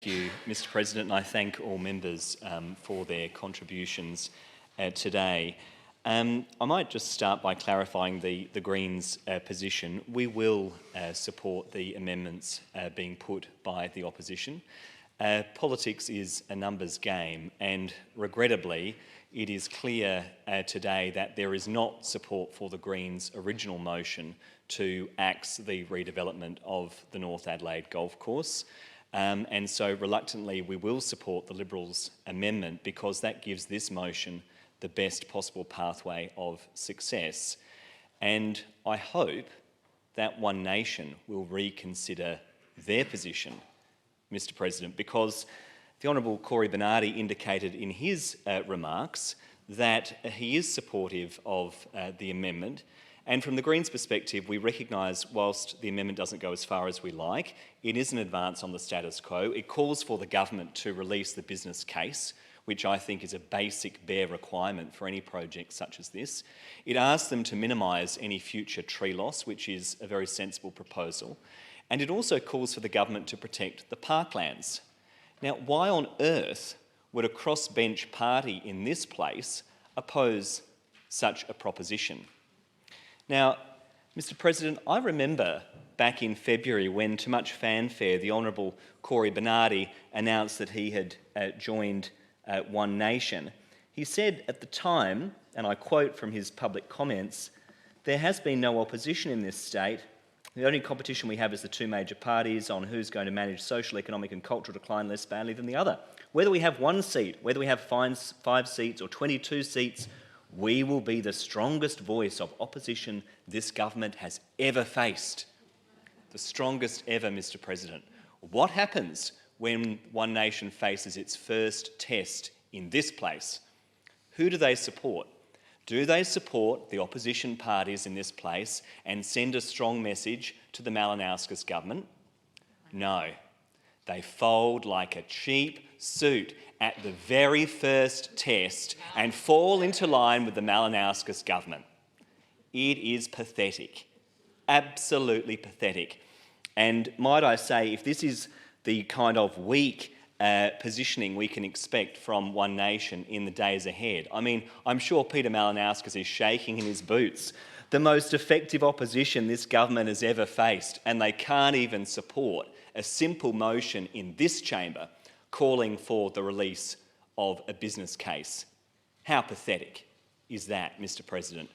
Thank you, Mr. President, and I thank all members for their contributions today. I might just start by clarifying the Greens' position. We will support the amendments being put by the opposition. Politics is a numbers game, and regrettably, it is clear today that there is not support for the Greens' original motion to axe the redevelopment of the North Adelaide Golf Course. And so reluctantly we will support the Liberals' amendment because that gives this motion the best possible pathway of success. And I hope that One Nation will reconsider their position, Mr. President, because the Honourable Cory Bernardi indicated in his remarks that he is supportive of the amendment. And from the Greens' perspective, we recognise, whilst the amendment doesn't go as far as we like, it is an advance on the status quo. It calls for the government to release the business case, which I think is a basic bare requirement for any project such as this. It asks them to minimise any future tree loss, which is a very sensible proposal. And it also calls for the government to protect the parklands. Now, why on earth would a crossbench party in this place oppose such a proposition? Now, Mr. President, I remember back in February when, to much fanfare, the Honourable Cory Bernardi announced that he had joined One Nation. He said at the time, and I quote from his public comments, "There has been no opposition in this state. The only competition we have is the two major parties on who's going to manage social, economic and cultural decline less badly than the other. Whether we have one seat, whether we have 5 seats or 22 seats, we will be the strongest voice of opposition this government has ever faced." The strongest ever, Mr. President. What happens when One Nation faces its first test in this place? Who do they support? Do they support the opposition parties in this place and send a strong message to the Malinauskas government? No. They fold like a cheap suit at the very first test and fall into line with the Malinauskas government. It is pathetic, absolutely pathetic. And might I say, if this is the kind of weak positioning we can expect from One Nation in the days ahead, I mean, I'm sure Peter Malinauskas is shaking in his boots. The most effective opposition this government has ever faced, and they can't even support a simple motion in this chamber calling for the release of a business case. How pathetic is that, Mr. President?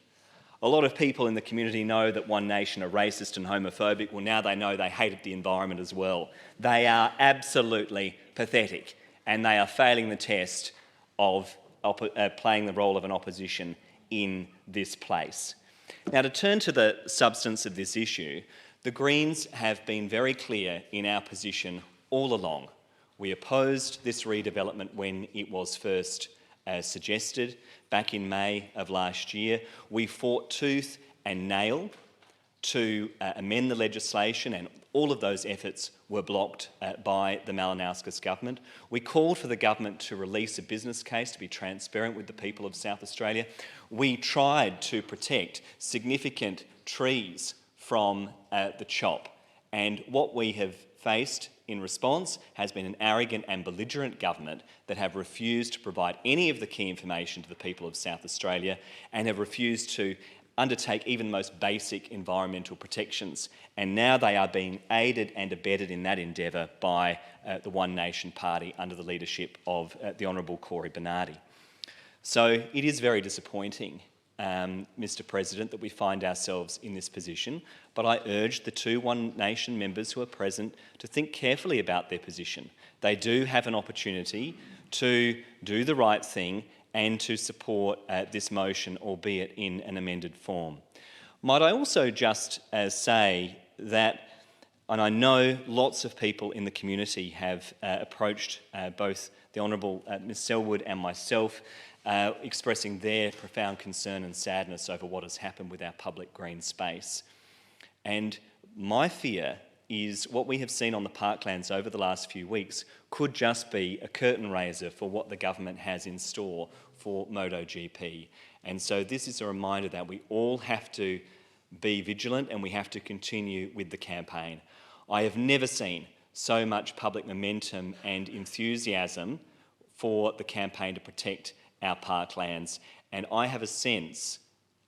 A lot of people in the community know that One Nation are racist and homophobic. Well, now they know they hated the environment as well. They are absolutely pathetic, and they are failing the test of playing the role of an opposition in this place. Now, to turn to the substance of this issue, the Greens have been very clear in our position all along. We opposed this redevelopment when it was first suggested back in May of last year. We fought tooth and nail to amend the legislation, and all of those efforts were blocked by the Malinauskas government. We called for the government to release a business case to be transparent with the people of South Australia. We tried to protect significant trees from the chop, and what we have faced in response has been an arrogant and belligerent government that have refused to provide any of the key information to the people of South Australia and have refused to undertake even the most basic environmental protections. And now they are being aided and abetted in that endeavour by the One Nation party under the leadership of the Honourable Cory Bernardi. So it is very disappointing, Mr. President, that we find ourselves in this position, but I urge the two One Nation members who are present to think carefully about their position. They do have an opportunity to do the right thing and to support this motion, albeit in an amended form. Might I also just say that, and I know lots of people in the community have approached both the Honourable Ms Selwood and myself expressing their profound concern and sadness over what has happened with our public green space. And my fear is what we have seen on the parklands over the last few weeks could just be a curtain raiser for what the government has in store for MotoGP. And so this is a reminder that we all have to be vigilant and we have to continue with the campaign. I have never seen so much public momentum and enthusiasm for the campaign to protect our parklands. And I have a sense,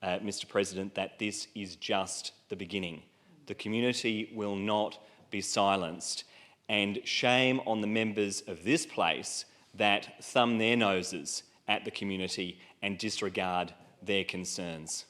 Mr. President, that this is just the beginning. The community will not be silenced, and shame on the members of this place that thumb their noses at the community and disregard their concerns.